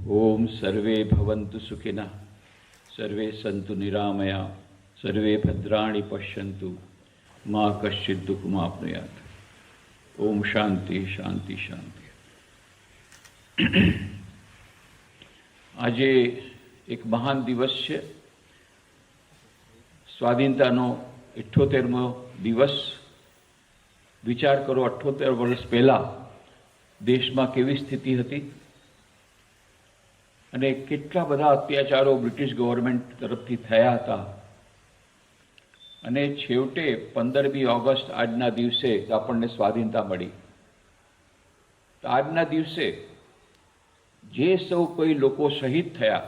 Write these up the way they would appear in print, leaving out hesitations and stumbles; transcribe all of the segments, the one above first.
ओम सर्वे भवन्तु सुखिनः, सर्वे सन्तु निरामया, सर्वे भद्राणि पश्यन्तु, मां कश्चित् दुःखमाप्नुयात्। ओम शांति शांति शांति। આજે એક મહાન દિવસ છે, સ્વાધીનતાનો 78મો દિવસ। વિચાર કરો, 78 વર્ષ પહેલાં દેશમાં કેવી સ્થિતિ હતી અને કેટલા બધા અત્યાચારો બ્રિટિશ ગવર્મેન્ટ તરફથી થયા હતા અને છેવટે 15મી ઓગસ્ટ આજના દિવસે આપણને સ્વાધીનતા મળી। તો આજના દિવસે જે સૌ કોઈ લોકો શહીદ થયા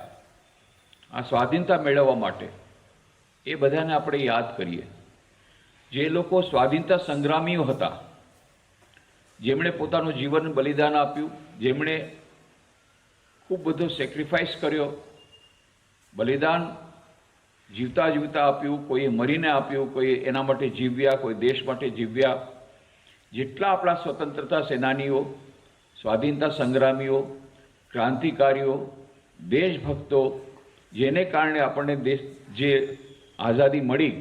આ સ્વાધીનતા મેળવવા માટે, એ બધાને આપણે યાદ કરીએ। જે લોકો સ્વાધીનતા સંગ્રામીઓ હતા, જેમણે પોતાનું જીવન બલિદાન આપ્યું, જેમણે ખૂબ બધો સેક્રિફાઈસ કર્યો, બલિદાન જીવતા જીવતા આપ્યું, કોઈએ મરીને આપ્યું, કોઈ એના માટે જીવ્યા, કોઈ દેશ માટે જીવ્યા। જેટલા આપણા સ્વતંત્રતા સેનાનીઓ, સ્વાધીનતા સંગ્રામીઓ, ક્રાંતિકારીઓ, દેશભક્તો, જેને કારણે આપણને દેશ જે આઝાદી મળી,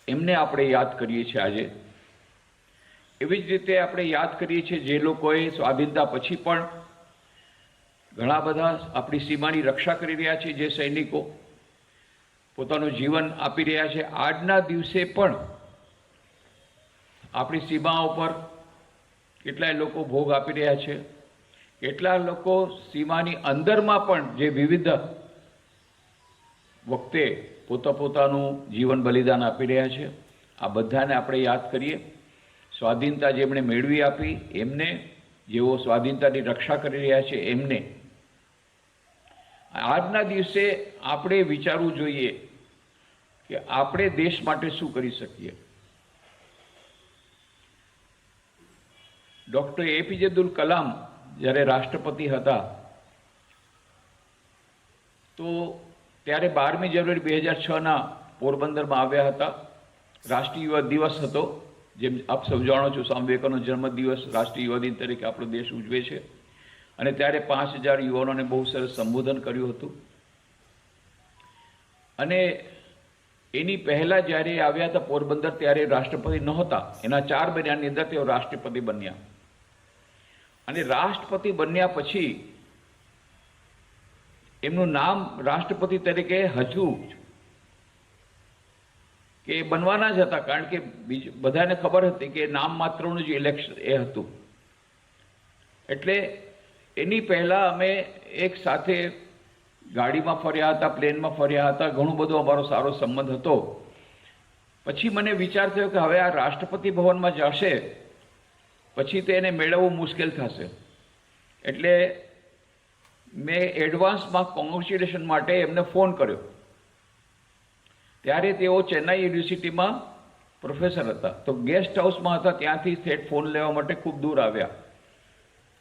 એમને આપણે યાદ કરીએ છીએ આજે। એવી જ રીતે આપણે યાદ કરીએ છીએ જે લોકોએ સ્વાધીનતા પછી પણ ઘણા બધા આપણી સીમાની રક્ષા કરી રહ્યા છે, જે સૈનિકો પોતાનું જીવન આપી રહ્યા છે। આજના દિવસે પણ આપણી સીમાઓ પર કેટલાય લોકો ભોગ આપી રહ્યા છે, કેટલા લોકો સીમાની અંદરમાં પણ જે વિવિધ વખતે પોતાનું જીવન બલિદાન આપી રહ્યા છે, આ બધાને આપણે યાદ કરીએ। સ્વાધીનતા જેમણે મેળવી આપી એમને, જેઓ સ્વાધીનતાની રક્ષા કરી રહ્યા છે એમને। આજના દિવસે આપણે વિચારવું જોઈએ કે આપણે દેશ માટે શું કરી શકીએ। ડૉક્ટર એપીજે અબ્દુલ કલામ જ્યારે રાષ્ટ્રપતિ હતા તો ત્યારે 12મી જાન્યુઆરી 2006ના પોરબંદરમાં આવ્યા હતા। રાષ્ટ્રીય યુવા દિવસ હતો, જેમ આપ સૌ જાણો છો, સ્વામી વિવેકાનંદ જન્મદિવસ રાષ્ટ્રીય યુવા દિન તરીકે આપણો દેશ ઉજવે છે। અને ત્યારે 5000 યુવાનોને બહુ સરસ સંબોધન કર્યું હતું। અને એની પહેલાં જ્યારે આવ્યા હતા પોરબંદર, ત્યારે રાષ્ટ્રપતિ નહોતા, એના 4 મહિનાની અંદર તેઓ રાષ્ટ્રપતિ બન્યા। અને રાષ્ટ્રપતિ બન્યા પછી એમનું નામ રાષ્ટ્રપતિ તરીકે હજુ કે બનવાના જ હતા, કારણ કે બધાને ખબર હતી કે નામ માત્રનું જ ઇલેક્શન એ હતું। એટલે એની પહેલાં અમે એક સાથે ગાડીમાં ફર્યા હતા, પ્લેનમાં ફર્યા હતા, ઘણું બધું અમારો સારો સંબંધ હતો। પછી મને વિચાર થયો કે હવે આ રાષ્ટ્રપતિ ભવનમાં જશે પછી તો એને મેળવવું મુશ્કેલ થશે। એટલે મેં એડવાન્સમાં કોંગ્રેચ્યુલેશન માટે એમને ફોન કર્યો। ત્યારે તેઓ ચેન્નાઈ યુનિવર્સિટીમાં પ્રોફેસર હતા, તો ગેસ્ટ હાઉસમાં હતા, ત્યાંથી સેટ ફોન લેવા માટે ખૂબ દૂર આવ્યા।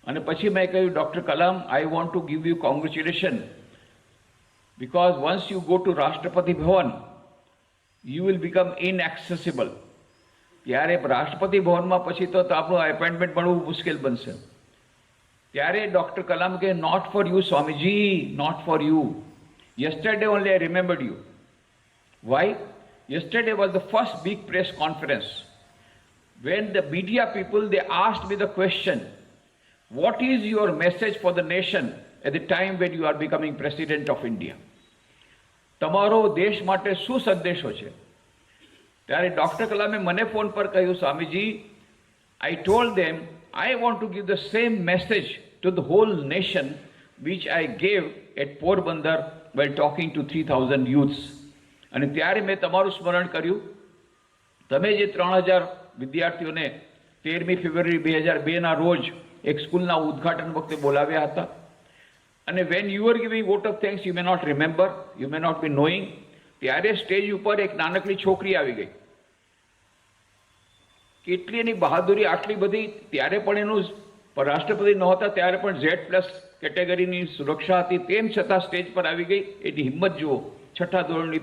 અને પછી મેં કહ્યું, doctor Kalam, I want to give you congratulation because once you go to રાષ્ટ્રપતિ ભવન યુ વિલ બીકમ ઇનએક્સેસિબલ। ત્યારે રાષ્ટ્રપતિ ભવનમાં પછી તો આપણું એપોઇન્ટમેન્ટ મળવું મુશ્કેલ બનશે। ત્યારે ડૉક્ટર કલામ કે, not for you Swamiji, not for you. Yesterday only I remembered you. Why? Yesterday was the first big press conference when the media people, they asked me the question, what is your message for the nation at the time when you are becoming president of India? તમારો દેશ માટે શું સંદેશો છે? ત્યારે doctor કલામે મને phone પર કહ્યું, Swamiji, I told them I want to give the same message to the whole nation which I gave at Porbandar while talking to 3000 youths. અને ત્યારે મેં તમારું સ્મરણ કર્યું, તમે જે 3000 વિદ્યાર્થીઓને 13મી ફેબ્રુઆરી 2002ના રોજ એક સ્કૂલના ઉદ્ઘાટન વખતે બોલાવ્યા હતા। અને when you are giving vote of thanks, you may not remember, you may not be knowing, ત્યારે સ્ટેજ ઉપર એક નાનકડી છોકરી આવી ગઈ। કેટલી એની બહાદુરી આટલી બધી, ત્યારે પણ એનું રાષ્ટ્રપતિ નહોતા, ત્યારે પણ Z+ કેટેગરીની સુરક્ષા હતી, તેમ છતાં સ્ટેજ પર આવી ગઈ। એની હિંમત જુઓ, 6ઠા ધોરણની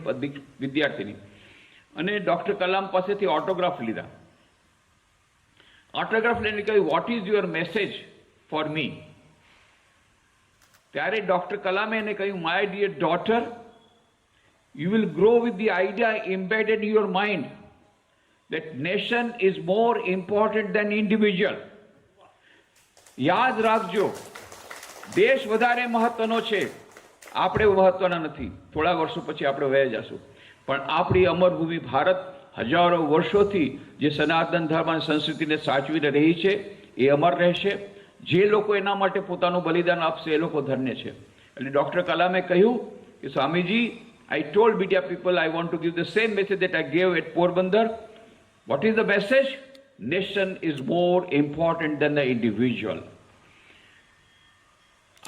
વિદ્યાર્થીની। અને ડૉક્ટર કલામ પાસેથી ઓટોગ્રાફ લીધા। ઓટોગ્રાફ લઈને કહ્યું, what is your message for me? ત્યારે ડૉક્ટર કલામે એને કહ્યું, my dear daughter, you will grow with the idea embedded in your mind that nation is more important than individual. યાદ રાખજો, દેશ વધારે મહત્વનો છે, આપણે મહત્વના નથી. થોડા વર્ષો પછી આપણે વહી જશું, પણ આપણી અમરભૂમિ ભારત હજારો વર્ષોથી જે સનાતન ધર્મ અને સંસ્કૃતિને સાચવીને રહી છે એ અમર રહેશે. જે લોકો એના માટે પોતાનું બલિદાન આપશે એ લોકો ધન્ય છે. એટલે ડૉક્ટર કલામે કહ્યું કે Swamiji, I told media people I want to give the same message that I gave at Porbandar. What is the message? Nation is more important than the individual.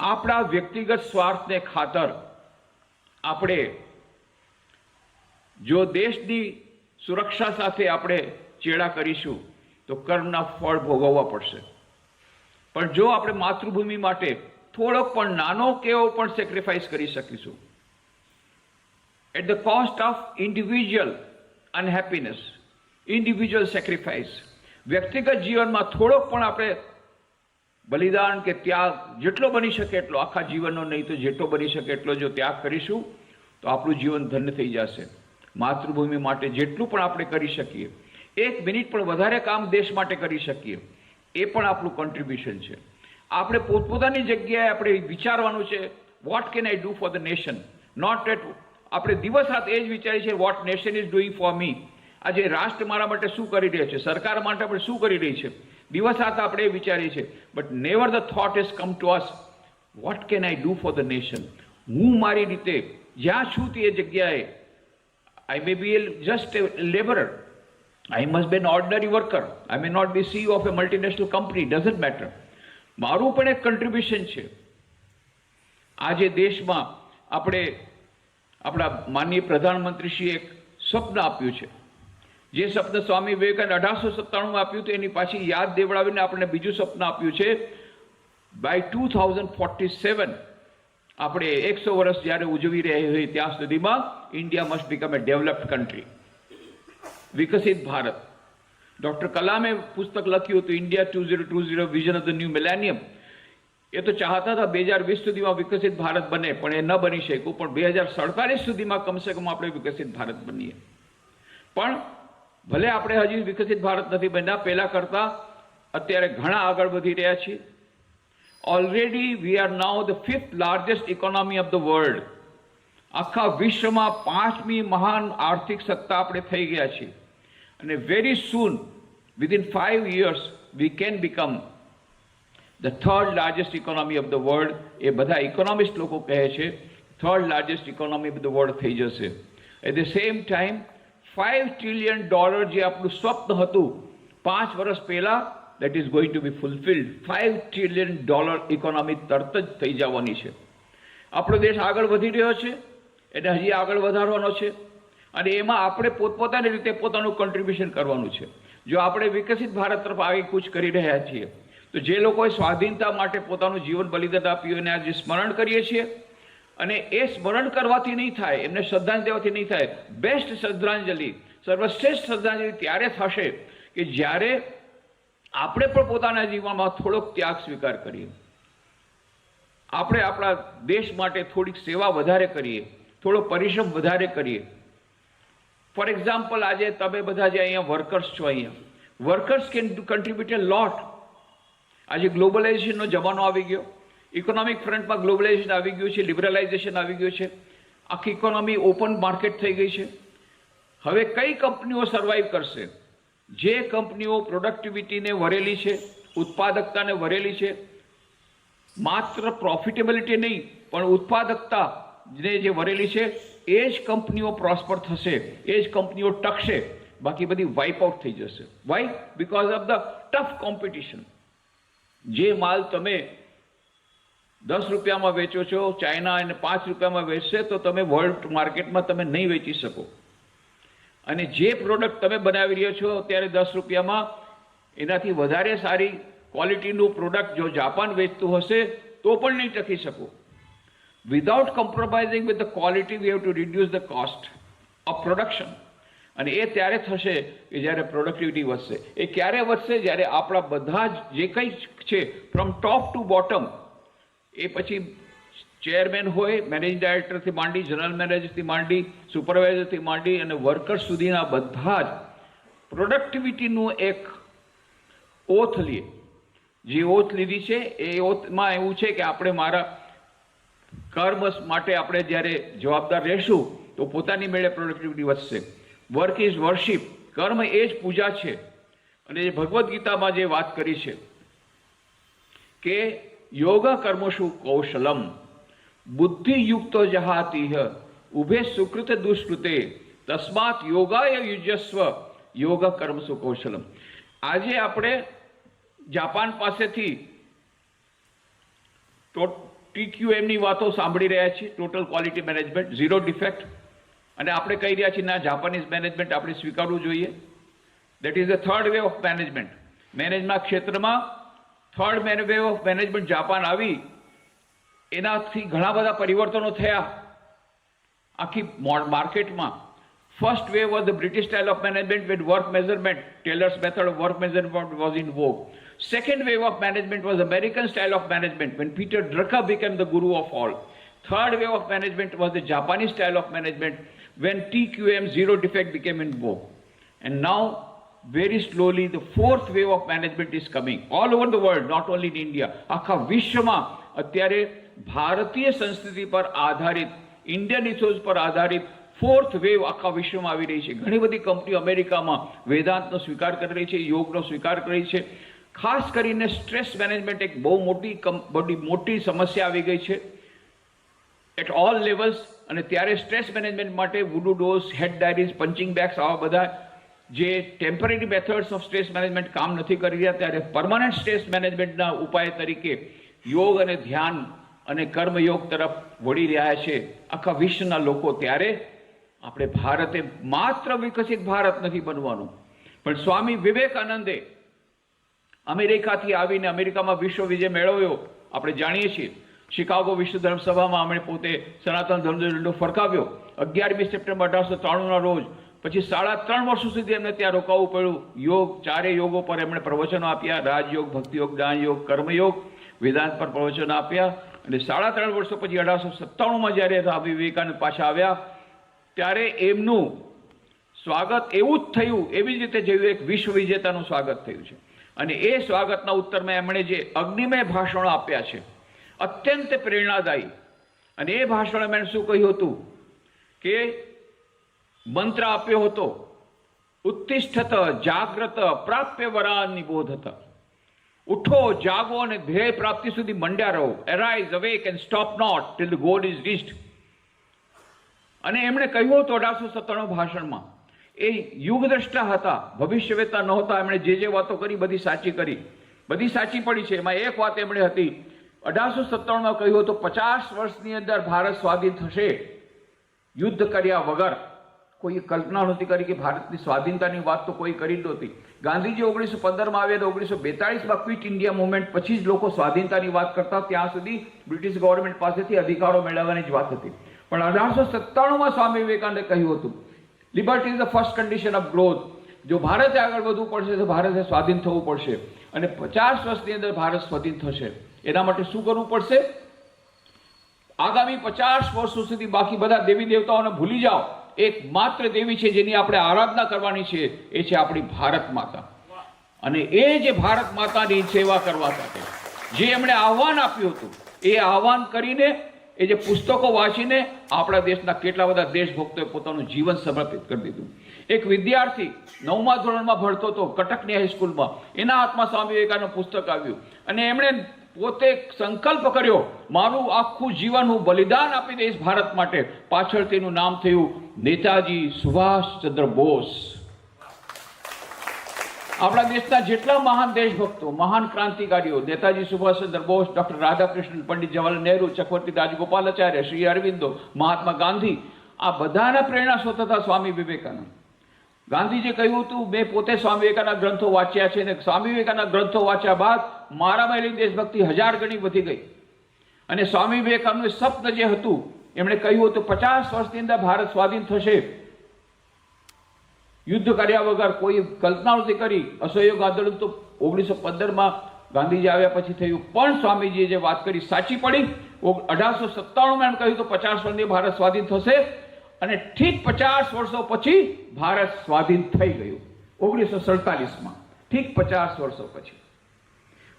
આપણા વ્યક્તિગત સ્વાર્થને ખાતર આપણે જો દેશની સુરક્ષા સાથે આપણે ચેડા કરીશું તો કર્મના ફળ ભોગવવા પડશે. પણ જો આપણે માતૃભૂમિ માટે થોડોક પણ નાનો કેવો પણ સેક્રિફાઈસ કરી શકીશું, at the cost of individual unhappiness, individual sacrifice, વ્યક્તિગત જીવનમાં થોડોક પણ આપણે બલિદાન કે ત્યાગ જેટલો બની શકે એટલો, આખા જીવનનો નહીં તો જેટલો બની શકે એટલો જો ત્યાગ કરીશું તો આપણું જીવન ધન્ય થઈ જશે. માતૃભૂમિ માટે જેટલું પણ આપણે કરી શકીએ, 1 મિનિટ પણ વધારે કામ દેશ માટે કરી શકીએ, એ પણ આપણું કોન્ટ્રીબ્યુશન છે. આપણે પોતપોતાની જગ્યાએ આપણે વિચારવાનું છે, what can I do for the nation, not at આપણે દિવસ રાત એ જ વિચારીએ છીએ what nation is doing for me. આજે રાષ્ટ્ર મારા માટે શું કરી રહ્યો છે, સરકાર માટે આપણે શું કરી રહી છે, દિવસ રાત આપણે એ વિચારીએ છીએ. But never the thought has come to us, what can I do for the nation. હું મારી રીતે જ્યાં છું તે જગ્યાએ, I may be just a labourer, I must be an ordinary worker, I may not be CEO of a multinational company, doesn't matter. મારું પણ એક કન્ટ્રીબ્યુશન છે. આજે દેશમાં આપણે આપણા માનનીય પ્રધાનમંત્રીશ્રીએ એક સ્વપ્ન આપ્યું છે. જે સ્વપ્ન સ્વામી વિવેકાનંદ 1897 આપ્યું હતું એની પાછી યાદ દેવડાવીને આપણને બીજું સ્વપ્ન આપ્યું છે. બાય 2047 આપણે 100 વર્ષ જ્યારે ઉજવી રહ્યા હોય ત્યાં સુધીમાં India must become a developed country, વિકસિત ભારત. ડૉક્ટર કલામે પુસ્તક લખ્યું હતું India 2020 vision of the new millennium. એ તો ચાહતા હતા 2020 સુધીમાં વિકસિત ભારત બને, પણ એ ન બની શક્યું. પણ 2047 સુધીમાં કમસે કમ આપણે વિકસિત ભારત બનીએ. પણ ભલે આપણે હજી વિકસિત ભારત નથી બન્યા, પહેલા કરતા અત્યારે ઘણા આગળ વધી રહ્યા છીએ. Already we are now the 5th largest economy of the world. આખા વિશ્વમાં 5મી મહાન આર્થિક સત્તા આપણે થઈ ગયા છીએ. અને very soon, within 5 years we can become the 3rd largest economy of the world. એ બધા ઇકોનોમિસ્ટ લોકો કહે છે 3rd largest economy of the world થઈ જશે. At the same time $5 trillion જે આપણું સ્વપ્ન હતું 5 વર્ષ પહેલા, that is going to be fulfilled. $5 trillion economy તરત જ થઈ જવાની છે. આપણો દેશ આગળ વધી રહ્યો છે, એને હજી આગળ વધારવાનો છે, અને એમાં આપણે પોતપોતાની રીતે પોતાનું કોન્ટ્રીબ્યુશન કરવાનું છે. જો આપણે વિકસિત ભારત તરફ આગળ કૂચ કરી રહ્યા છીએ તો જે લોકોએ સ્વાધીનતા માટે પોતાનું જીવન બલિદાન આપ્યું એને આજે સ્મરણ કરીએ છીએ. અને એ સ્મરણ કરવાથી નહીં થાય, એમને શ્રદ્ધાંજલિ દેવાથી નહીં થાય. બેસ્ટ શ્રદ્ધાંજલિ, સર્વશ્રેષ્ઠ શ્રદ્ધાંજલિ ત્યારે થશે કે જ્યારે આપણે પણ પોતાના જીવનમાં થોડોક ત્યાગ સ્વીકાર કરીએ, આપણે આપણા દેશ માટે થોડીક સેવા વધારે કરીએ, થોડો પરિશ્રમ વધારે કરીએ. ફોર એક્ઝામ્પલ, આજે તમે બધા જે અહીંયા વર્કર્સ છો, અહીંયા વર્કર્સ કેન કન્ટ્રીબ્યુટ એ લોટ. આજે ગ્લોબલાઇઝેશનનો જમાનો આવી ગયો, ઇકોનોમિક ફ્રન્ટમાં ગ્લોબલાઇઝેશન આવી ગયું છે, લિબરલાઇઝેશન આવી ગયું છે, આખી ઇકોનોમી ઓપન માર્કેટ થઈ ગઈ છે. હવે કઈ કંપનીઓ સર્વાઈવ કરશે? જે કંપનીઓ પ્રોડક્ટિવિટીને વરેલી છે, ઉત્પાદકતાને વરેલી છે, માત્ર પ્રોફિટેબિલિટી નહીં પણ ઉત્પાદકતાને જે વરેલી છે, એ જ કંપનીઓ પ્રોસ્પર થશે, એ જ કંપનીઓ ટકશે. બાકી બધી વાઇપ આઉટ થઈ જશે. Why? Because of the tough competition. જે માલ તમે 10 રૂપિયામાં વેચો છો, ચાઇના એને 5 રૂપિયામાં વેચશે તો તમે વર્લ્ડ માર્કેટમાં તમે નહીં વેચી શકો. અને જે પ્રોડક્ટ તમે બનાવી રહ્યો છો ત્યારે 10 રૂપિયામાં, એનાથી વધારે સારી ક્વોલિટીનું પ્રોડક્ટ જો જાપાન વેચતું હશે તો પણ નહીં ટકી શકો. Without compromising with the quality we have to reduce the cost of production. અને એ ત્યારે થશે કે જ્યારે પ્રોડક્ટિવિટી વધશે. એ ક્યારે વધશે? જ્યારે આપણા બધા જ જે કંઈ છે ફ્રોમ ટોપ ટુ બોટમ, એ પછી ચેરમેન હોય, મેનેજિંગ ડાયરેક્ટરથી માંડી, જનરલ મેનેજરથી માંડી, સુપરવાઇઝરથી માંડી અને વર્કર્સ સુધીના બધા જ પ્રોડક્ટિવિટીનું એક ઓથ લે. જે ઓથ લીધી છે એ ઓથમાં એવું છે કે આપણે મારા કર્મ માટે આપણે જ્યારે જવાબદાર રહેશું તો પોતાની મેળે પ્રોડક્ટિવિટી વધશે. વર્ક ઇઝ વર્શિપ, કર્મ એ જ પૂજા છે. અને જે ભગવદ્ ગીતામાં જે વાત કરી છે કે યોગ કર્મશુ કૌશલમ બુદ્ધિયુક્તો જહાતિહ ઉભે સુકૃત દુષ્કૃતે તસ્માત યોગાય યુજસ્વ યોગ કર્મશુ કૌશલમ. આજે આપણે જાપાન પાસેથી TQM ની વાતો સાંભળી રહ્યા છીએ, total quality management, zero defect, અને આપણે કહી રહ્યા છીએ ના જાપાનીઝ મેનેજમેન્ટ આપણે સ્વીકારવું જોઈએ. That is the third way of management. Management ક્ષેત્રમાં third way of management Japan આવી, એનાથી ઘણા બધા પરિવર્તનો થયા આખી માર્કેટમાં. First way was the British style of management with work measurement. Taylor's method of work measurement was in vogue. Second wave of management was American style of management when Peter Drucker became the guru of all. Third wave of management was the Japanese style of management when TQM, zero defect, became in vogue. And now, very slowly, the fourth wave of management is coming all over the world, not only in India. આખા વિશ્વમાં અત્યારે ભારતીય સંસ્કૃતિ પર આધારિત, Indian Ethos પર આધારિત fourth wave આખા વિશ્વમાં આવી રહી છે. ઘણી બધી કંપનીઓ અમેરિકામાં વેદાંતનો સ્વીકાર કરી રહી છે, યોગનો સ્વીકાર કરી રહી છે. ખાસ કરીને સ્ટ્રેસ મેનેજમેન્ટ એક બહુ મોટી સમસ્યા આવી ગઈ છે એટ ઓલ લેવલ્સ. અને ત્યારે સ્ટ્રેસ મેનેજમેન્ટ માટે વુડુ ડોઝ, હેડ ડાયરીઝ, પંચિંગ બેગ્સ, આવા બધા જે temporary methods of stress management કામ નથી કરી રહ્યા, ત્યારે પરમાનન્ટ સ્ટ્રેસ મેનેજમેન્ટના ઉપાય તરીકે યોગ અને ધ્યાન અને કર્મયોગ તરફ વળી રહ્યા છે આખા વિશ્વના લોકો. ત્યારે આપણે ભારતે માત્ર વિકસિત ભારત નથી બનવાનું, પણ સ્વામી વિવેકાનંદે અમેરિકાથી આવીને અમેરિકામાં વિશ્વ વિજય મેળવ્યો. આપણે જાણીએ છીએ શિકાગો વિશ્વ ધર્મ સભામાં એમણે પોતે સનાતન ધર્મનો ઝંડો ફરકાવ્યો 11મી સપ્ટેમ્બર 1893ના રોજ. પછી 3.5 વર્ષો સુધી એમને ત્યાં રોકાવું પડ્યું. યોગ, ચારે યોગો પર એમણે પ્રવચનો આપ્યા, રાજયોગ, ભક્તિયોગ, જ્ઞાન યોગ, કર્મયોગ, વેદાંત પર પ્રવચનો આપ્યા. અને 3.5 વર્ષો પછી 1897માં જ્યારે સ્વામી વિવેકાનંદ પાછા આવ્યા ત્યારે એમનું સ્વાગત એવું જ થયું, એવી જ રીતે જેવું એક વિશ્વ વિજેતાનું સ્વાગત થયું છે. અને એ સ્વાગતના ઉત્તરમાં એમણે જે અગ્નિમય ભાષણો આપ્યા છે અત્યંત પ્રેરણાદાયી. અને એ ભાષણમાં એમણે શું કહ્યું હતું કે મંત્ર આપ્યો હતો, ઉત્તિષ્ઠત જાગ્રત પ્રાપ્ય વરાન નિબોધત. ઉઠો, જાગો અને ધ્યેય પ્રાપ્તિ સુધી મંડ્યા રહો. Arise, awake and stop not till the goal is reached. અને એમણે કહ્યું હતું 1897 ભાષણમાં, એ યુગદ્રષ્ટા હતા, ભવિષ્યવેતા નહોતા. એમણે જે વાતો કરી બધી સાચી કરી, બધી સાચી પડી છે. એમાં એક વાત એમણે હતી 1897માં કહ્યું હતું 50 વર્ષની અંદર ભારત સ્વાધીન થશે યુદ્ધ કર્યા વગર. કોઈ કલ્પના નહોતી કરી કે ભારતની સ્વાધીનતાની વાત તો કોઈ કરી નહોતી. ગાંધીજી 1915માં આવ્યા તો 1942માં ક્વિટ ઇન્ડિયા મુવમેન્ટ પછી જ લોકો સ્વાધીનતાની વાત કરતા. ત્યાં સુધી બ્રિટિશ ગવર્મેન્ટ પાસેથી અધિકારો મેળવવાની જ વાત હતી. પણ 1897માં સ્વામી વિવેકાનંદે કહ્યું હતું, liberty is the first condition of growth. જો ભારતે આગળ વધવું પડશે તો ભારતે સ્વાધીન થવું પડશે. અને 50 વર્ષની અંદર ભારત સ્વાધીન થશે. એના માટે શું કરવું પડશે? આગામી 50 વર્ષો સુધી બાકી બધા દેવી દેવતાઓને ભૂલી જાઓ. એક માત્ર દેવી છે જેની આપણે આરાધના કરવાની છે, એ છે આપણી ભારત માતા. અને એ જે ભારત માતાની સેવા કરવા સાથે જે એમણે આહ્વાન આપ્યું હતું, એ આહ્વાન કરીને, એ જે પુસ્તકો વાંચીને આપણા દેશના કેટલા બધા દેશભક્તોએ પોતાનું જીવન સમર્પિત કરી દીધું. એક વિદ્યાર્થી 9મા ધોરણમાં ભણતો હતો કટકની હાઈસ્કૂલમાં, એના હાથમાં સ્વામી વિવેકાનંદ પુસ્તક આવ્યું અને એમણે પોતે સંકલ્પ કર્યો, મારું આખું જીવન હું બલિદાન આપી દઈશ ભારત માટે. પાછળ તેનું નામ થયું નેતાજી સુભાષચંદ્ર બોઝ. આપણા દેશના જેટલા મહાન દેશભક્તો, મહાન ક્રાંતિકારીઓ, નેતાજી સુભાષચંદ્ર બોઝ, ડોક્ટર રાધાકૃષ્ણન, પંડિત જવાહરલાલ નહેરુ, ચક્રવર્તી રાજગોપાલાચાર્ય, શ્રી અરવિંદો, મહાત્મા ગાંધી, આ બધાના પ્રેરણા સ્ત્રોત હતા સ્વામી વિવેકાનંદ. ગાંધીજી કહ્યું હતું, મેં પોતે સ્વામી વિવેકાનંદ ગ્રંથો વાંચ્યા છે, અને સ્વામી વિવેકાનંદ ગ્રંથો વાંચ્યા બાદ મારામાં એની દેશભક્તિ 1000 ગણી વધી ગઈ. અને સ્વામી વિવેકાનંદનું સ્વપ્ન જે હતું, એમણે કહ્યું હતું 50 વર્ષની અંદર ભારત સ્વાધીન થશે. યુદ્ધ કર્યા વગર કોઈ કલ્પના નથી કરી. અસહયોગ આંદોલન તો 1915માં ગાંધીજી આવ્યા પછી થયું, પણ સ્વામીજીએ જે વાત કરી સાચી પડી. 1897 એમ કહ્યું તો 50 વર્ષની ભારત સ્વાધીન થશે, અને ઠીક 50 વર્ષો પછી ભારત સ્વાધીન થઈ ગયું 1947માં, ઠીક 50 વર્ષો પછી.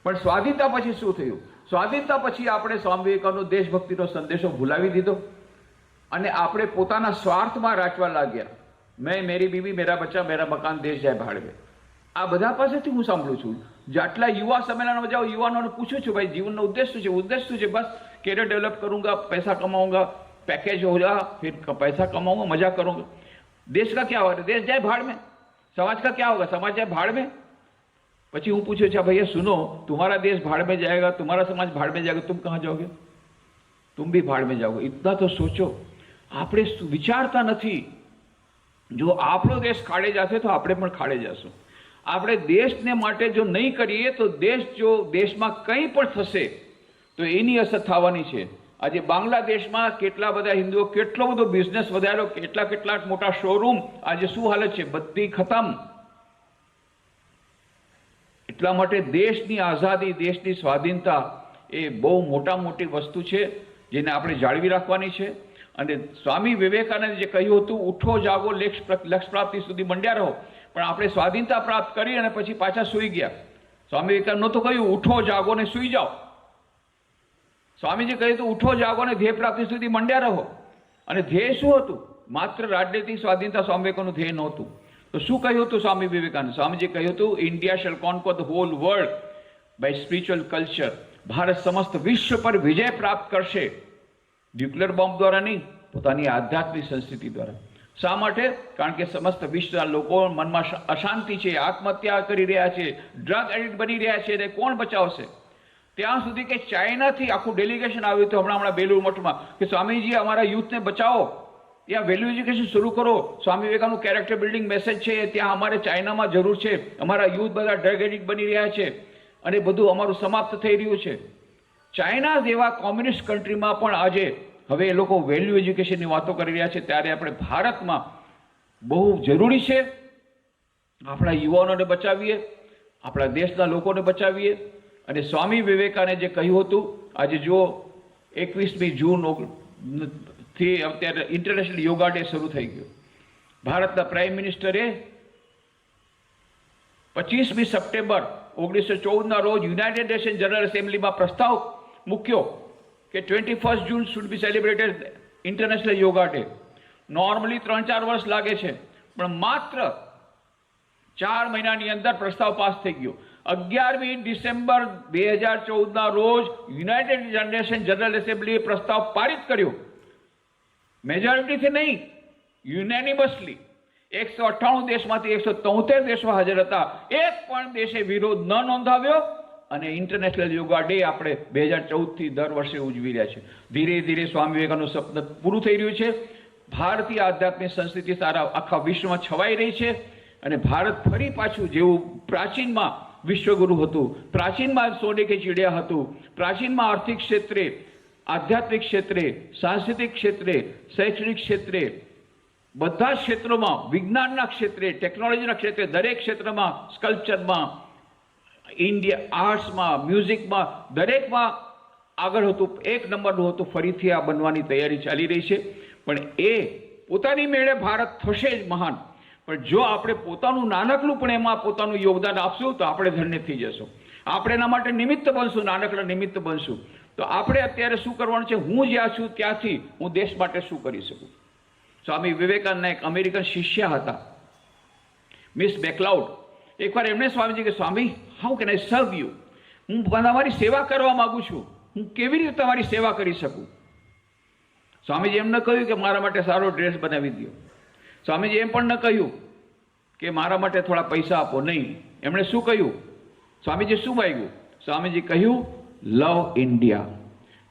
પણ સ્વાધીનતા પછી શું થયું? સ્વાધીનતા પછી આપણે સ્વામી વિવેકાનંદનો દેશભક્તિનો સંદેશો ભૂલાવી દીધો અને આપણે પોતાના સ્વાર્થમાં રાચવા લાગ્યા. મેં, મેરી બીવી, મેરા બચ્ચા, મેરા મકાન, દેશ જાય ભાડવે. આ બધા પાસેથી હું સાંભળું છું. જેટલા યુવા સંમેલનમાં જાઉં, યુવાનોને પૂછું છું, ભાઈ જીવનનો ઉદ્દેશ શું છે? ઉદ્દેશ શું છે? બસ कैरियर डेवलप करूंगा, पैसा कमाऊंगा, पैकेज होगा, फिर पैसा कमाऊंगा, मजा करूंगा. देश का क्या होगा? देश जाए भाड़ में. समाज का क्या होगा? समाज जाए भाड़ में. પછી હું પૂછ્યું, अच्छा भैया सुनो, तुम्हारा देश भाड़ में जाएगा, तुम्हारा समाज भाड़ में जाएगा, तुम कहाँ जाओगे? तुम भी भाड़ में जाओगे. इतना तो सोचो. આપણે વિચારતા નથી. જો આપણો દેશ ખાડે જશે તો આપણે પણ ખાડે જશું. આપણે દેશને માટે જો નહીં કરીએ તો દેશમાં કંઈ પણ થશે તો એની અસર થવાની છે. આજે બાંગ્લાદેશમાં કેટલા બધા હિન્દુઓ કેટલો બધો બિઝનેસ વધાર્યો, કેટલા મોટા શોરૂમ, આજે શું હાલત છે? બધી ખતમ. એટલા માટે દેશની આઝાદી, દેશની સ્વાધીનતા એ બહુ મોટી વસ્તુ છે જેને આપણે જાળવી રાખવાની છે. અને સ્વામી વિવેકાનંદે જે કહ્યું હતું, ઉઠો જાગો લક્ષ્ય પ્રાપ્તિ સુધી મંડ્યા રહો, પણ આપણે સ્વાધીનતા પ્રાપ્ત કરી અને પછી પાછા સૂઈ ગયા. સ્વામી વિવેકાનંદ નહોતું કહ્યું ઉઠો જાગો ને સૂઈ જાઓ. સ્વામીજી કહ્યું હતું ઉઠો જાગો ને ધ્યેય પ્રાપ્તિ સુધી મંડ્યા રહો. અને ધ્યેય શું હતું? માત્ર રાજનૈતિક સ્વાધીનતા સ્વામી વિવેકાનંદનું ધ્યેય નહોતું. તો શું કહ્યું હતું સ્વામી વિવેકાનંદ? સ્વામીજી કહ્યું હતું, India shall conquer the whole world by spiritual culture. Bharat સમસ્ત વિશ્વ પર વિજય પ્રાપ્ત કરશે, ન્યુક્લિયર બોમ્બ દ્વારા નહીં, પોતાની આધ્યાત્મિક સંસ્કૃતિ દ્વારા. શા માટે? કારણ કે સમસ્ત વિશ્વના લોકો મનમાં અશાંતિ છે, આત્મહત્યા કરી રહ્યા છે, ડ્રગ એડિક્ટ બની રહ્યા છે, એને કોણ બચાવશે? ત્યાં સુધી કે ચાઇનાથી આખું ડેલિગેશન આવ્યું હતું હમણાં બેલુર મઠમાં કે સ્વામીજી અમારા યુથને બચાવો, ત્યાં વેલ્યુ એજ્યુકેશન શરૂ કરો. સ્વામી વિવેકાનંદનું કેરેક્ટર બિલ્ડિંગ મેસેજ છે, ત્યાં અમારે ચાઇનામાં જરૂર છે, અમારા યુથ બધા ડ્રગ એડિક્ટ બની રહ્યા છે અને બધું અમારું સમાપ્ત થઈ રહ્યું છે. ચાઇના જેવા કોમ્યુનિસ્ટ કન્ટ્રીમાં પણ આજે હવે એ લોકો વેલ્યુ એજ્યુકેશનની વાતો કરી રહ્યા છે. ત્યારે આપણે ભારતમાં બહુ જરૂરી છે આપણા યુવાનોને બચાવીએ, આપણા દેશના લોકોને બચાવીએ. અને સ્વામી વિવેકાનંદે જે કહ્યું હતું, આજે જો 21મી જૂન થી અત્યારે ઇન્ટરનેશનલ યોગા ડે શરૂ થઈ ગયો. ભારતના પ્રાઇમ મિનિસ્ટરે 25મી સપ્ટેમ્બર 1914ના રોજ યુનાઇટેડ નેશન જનરલ એસેમ્બલીમાં પ્રસ્તાવ મૂક્યો કે 21 June should be celebrated International Yoga Day. Normally 3-4 વર્ષ લાગે છે, પણ માત્ર 4 મહિનાની અંદર પ્રસ્તાવ પાસ થઈ ગયો. 11મી ડિસેમ્બર 2014ના રોજ યુનાઇટેડ નેશન જનરલ એસેમ્બલીએ પ્રસ્તાવ પારિત કર્યો. મેજોરિટીથી નહીં, યુનેનિમસલી. 198 દેશમાંથી 173 દેશમાં હાજર હતા. એક પણ દેશે વિરોધ ન નોંધાવ્યો. અને ઇન્ટરનેશનલ યોગા ડે આપણે 2014થી દર વર્ષે ઉજવી રહ્યા છે. ધીરે ધીરે સ્વામી વિવેકાનંદનું સપનું પૂરું થઈ રહ્યું છે. ભારતીય આધ્યાત્મિક સંસ્કૃતિ સારા આખા વિશ્વમાં છવાઈ રહી છે. અને ભારત ફરી પાછું જેવું પ્રાચીનમાં વિશ્વગુરુ હતું, પ્રાચીનમાં સોને કે ચીડિયા હતું, પ્રાચીનમાં આર્થિક ક્ષેત્રે, આધ્યાત્મિક ક્ષેત્રે, સાંસ્કૃતિક ક્ષેત્રે, શૈક્ષણિક ક્ષેત્રે, બધા ક્ષેત્રોમાં, વિજ્ઞાનના ક્ષેત્રે, ટેકનોલોજીના ક્ષેત્રે, દરેક ક્ષેત્રમાં, સ્કલ્પચરમાં, ઇન્ડિયા આર્ટ્સમાં, મ્યુઝિકમાં, દરેકમાં આગળ હતું, એક નંબરનું હતું. ફરીથી આ બનવાની તૈયારી ચાલી રહી છે. પણ એ પોતાની મેળે ભારત થશે જ મહાન. પણ જો આપણે પોતાનું નાનકડું પણ એમાં પોતાનું યોગદાન આપશું તો આપણે ધન્ય થઈ જશું. આપણે એના માટે નિમિત્ત બનશું, નાનકડા નિમિત્ત બનશું. તો આપણે અત્યારે શું કરવાનું છે? હું જ્યાં છું ત્યાંથી હું દેશ માટે શું કરી શકું? સ્વામી વિવેકાનંદના એક અમેરિકન શિષ્ય હતા, મિસ બેકલાઉડ. એકવાર એમણે સ્વામીજી કે, સ્વામી, હાઉ કેન આઈ સર્વ યુ? હું તમારી સેવા કરવા માંગુ છું, હું કેવી રીતે તમારી સેવા કરી શકું? સ્વામીજી એમ ન કહ્યું કે મારા માટે સારો ડ્રેસ બનાવી દો. સ્વામીજી એમ પણ ન કહ્યું કે મારા માટે થોડા પૈસા આપો. નહીં, એમણે શું કહ્યું? સ્વામીજી શું માગ્યું? સ્વામીજી કહ્યું, લવ ઇન્ડિયા,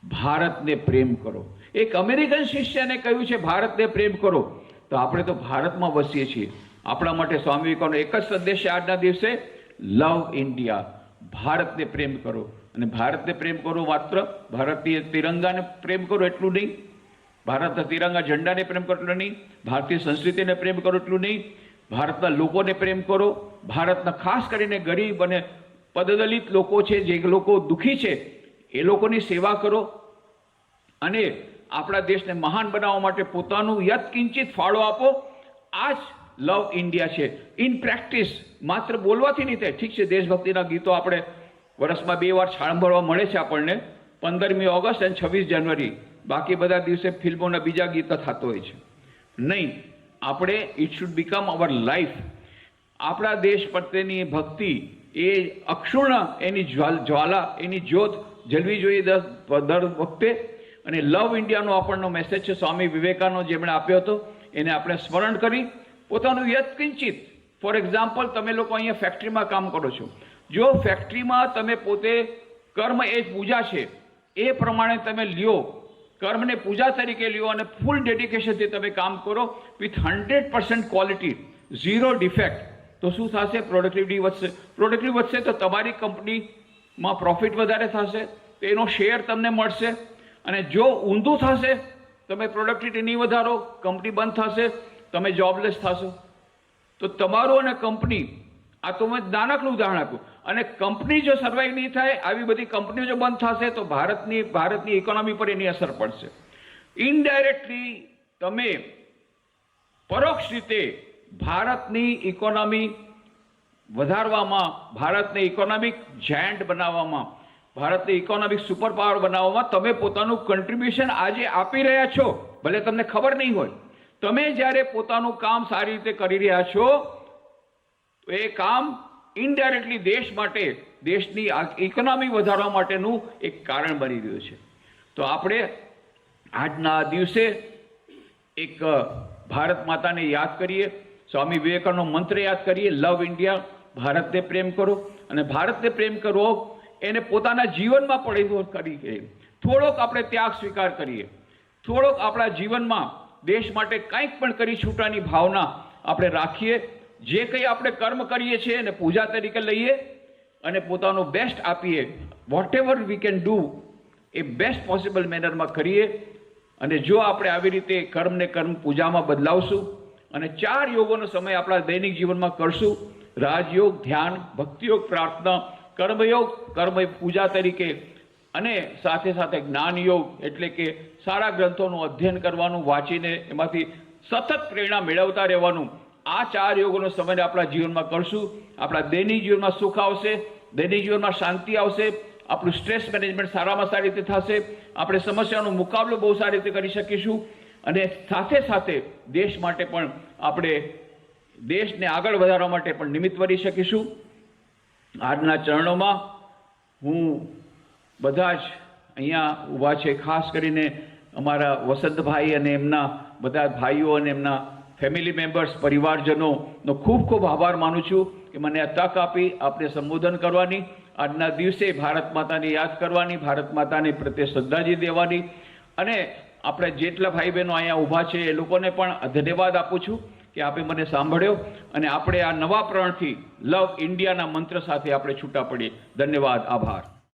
ભારતને પ્રેમ કરો. એક અમેરિકન શિષ્યને કહ્યું છે ભારતને પ્રેમ કરો. તો આપણે તો ભારતમાં વસીએ છીએ. આપણા માટે સ્વામી વિવેકાનંદ એક જ સંદેશ છે આજના દિવસે, લવ ઇન્ડિયા, ભારતને પ્રેમ કરો. અને ભારતને પ્રેમ કરો માત્ર ભારતીય તિરંગાને પ્રેમ કરો એટલું નહીં, ભારતના તિરંગા ઝંડાને પ્રેમ કરો એટલું નહીં, ભારતીય સંસ્કૃતિને પ્રેમ કરો એટલું નહીં, ભારતના લોકોને પ્રેમ કરો. ભારતના ખાસ કરીને ગરીબ અને પદદલિત લોકો છે, જે લોકો દુઃખી છે, એ લોકોની સેવા કરો. અને આપણા દેશને મહાન બનાવવા માટે પોતાનું યત્કિંચિત ફાળો આપો. આ જ લવ ઇન્ડિયા છે ઇન પ્રેક્ટિસ. માત્ર બોલવાથી નહીં થાય. ઠીક છે, દેશભક્તિના ગીતો આપણે વર્ષમાં 2 વાર સાંભળવા મળે છે આપણને, 15મી ઓગસ્ટ અને 26 જાન્યુઆરી. બાકી બધા દિવસે ફિલ્મોના બીજા ગીતો થતો હોય છે. નહીં, આપણે it should become our life. આપણા દેશ પ્રત્યેની ભક્તિ એ અક્ષુણ્ણ એની જ્વાલા, એની જ્યોત જલવી જોઈએ દર વખતે. અને લવ ઇન્ડિયાનો આપણનો મેસેજ છે સ્વામી વિવેકાનંદ જેમણે આપ્યો હતો, એને આપણે સ્મરણ કરી પોતાનું યત્કિંચિત. ફોર એક્ઝામ્પલ, તમે લોકો અહીંયા ફેક્ટરીમાં કામ કરો છો. જો ફેક્ટરીમાં તમે પોતે કર્મ એ પૂજા છે એ પ્રમાણે તમે લ્યો, કર્મને પૂજા તરીકે લ્યો અને ફૂલ ડેડિકેશનથી તમે કામ કરો વિથ 100% ક્વોલિટી, 0 ડિફેક્ટ, તો શું થશે? પ્રોડક્ટિવિટી વધશે. પ્રોડક્ટિવિટી વધશે તો તમારી કંપનીમાં પ્રોફિટ વધારે થશે, તો એનો શેર તમને મળશે. અને જો ઊંધું થશે, તમે પ્રોડક્ટિવિટી નહીં વધારો, કંપની બંધ થશે, તમે જોબલેસ થશો. તો તમારું અને કંપની, આ તો મેં નાનકડું ઉદાહરણ આપ્યું. અને કંપની જો સર્વાઈવ નહીં થાય, આવી બધી કંપનીઓ જો બંધ થશે, તો ભારતની ઇકોનોમી પર એની અસર પડશે. ઇનડાયરેક્ટલી તમે પરોક્ષ રીતે ભારતની ઇકોનોમી વધારવામાં, ભારતને ઇકોનોમિક જાયન્ટ બનાવવામાં, ભારતને ઇકોનોમિક સુપર પાવર બનાવવામાં તમે પોતાનું કન્ટ્રીબ્યુશન આજે આપી રહ્યા છો. ભલે તમને ખબર નહીં હોય, તમે જ્યારે પોતાનું કામ સારી રીતે કરી રહ્યા છો તો એ કામ ઇનડાયરેક્ટલી દેશ માટે, દેશની ઇકોનોમી વધારવા માટેનું એક કારણ બની રહ્યું છે. તો આપણે આજના દિવસે એક ભારત માતાને યાદ કરીએ, સ્વામી વિવેકાનંદનો મંત્ર યાદ કરીએ, લવ ઇન્ડિયા. ભારતને પ્રેમ કરો, અને ભારતને પ્રેમ કરવો એને પોતાના જીવનમાં પરિવર્તન કરીએ. થોડોક આપણે ત્યાગ સ્વીકાર કરીએ, થોડોક આપણા જીવનમાં દેશ માટે કંઈક પણ કરી છૂટવાની ભાવના આપણે રાખીએ. જે કંઈ આપણે કર્મ કરીએ છીએ એને પૂજા તરીકે લઈએ અને પોતાનું બેસ્ટ આપીએ. Whatever we can do એ બેસ્ટ પોસિબલ મેનરમાં કરીએ. અને જો આપણે આવી રીતે કર્મને કર્મ પૂજામાં બદલાવશું અને 4 યોગોનો સમય આપણા દૈનિક જીવનમાં કરશું, રાજયોગ, ધ્યાન, ભક્તિયોગ, પ્રાર્થના, કર્મયોગ, કર્મ પૂજા તરીકે, અને સાથે સાથે જ્ઞાન યોગ એટલે કે સારા ગ્રંથોનું અધ્યયન કરવાનું, વાંચીને એમાંથી સતત પ્રેરણા મેળવતા રહેવાનું. આ 4 યોગોનો સમય આપણા જીવનમાં કરશું, આપણા દૈનિક જીવનમાં સુખ આવશે, દૈનિક જીવનમાં શાંતિ આવશે, આપણું સ્ટ્રેસ મેનેજમેન્ટ સારામાં સારી રીતે થશે, આપણે સમસ્યાનો મુકાબલો બહુ સારી રીતે કરી શકીશું. અને સાથે સાથે દેશ માટે પણ આપણે દેશને આગળ વધારવા માટે પણ નિમિત્ત બની શકીશું. આજના ચરણોમાં હું બધા જ અહીંયા ઊભા છે, ખાસ કરીને અમારા વસંતભાઈ અને એમના બધા ભાઈઓ અને એમના ફેમિલી મેમ્બર્સ, પરિવારજનોનો ખૂબ ખૂબ આભાર માનું છું કે મને આ તક આપી આપને સંબોધન કરવાની, આજના દિવસે ભારત માતાને યાદ કરવાની, ભારત માતાને પ્રત્યે શ્રદ્ધાંજલિ દેવાની. અને આપણે જેટલા ભાઈ બહેનો અહીંયા ઊભા છે એ લોકોને પણ ધન્યવાદ આપું છું કે આપે મને સાંભળ્યો. અને આપણે આ નવા પ્રણથી લવ ઇન્ડિયાના મંત્ર સાથે આપણે છૂટા પડીએ. ધન્યવાદ, આભાર.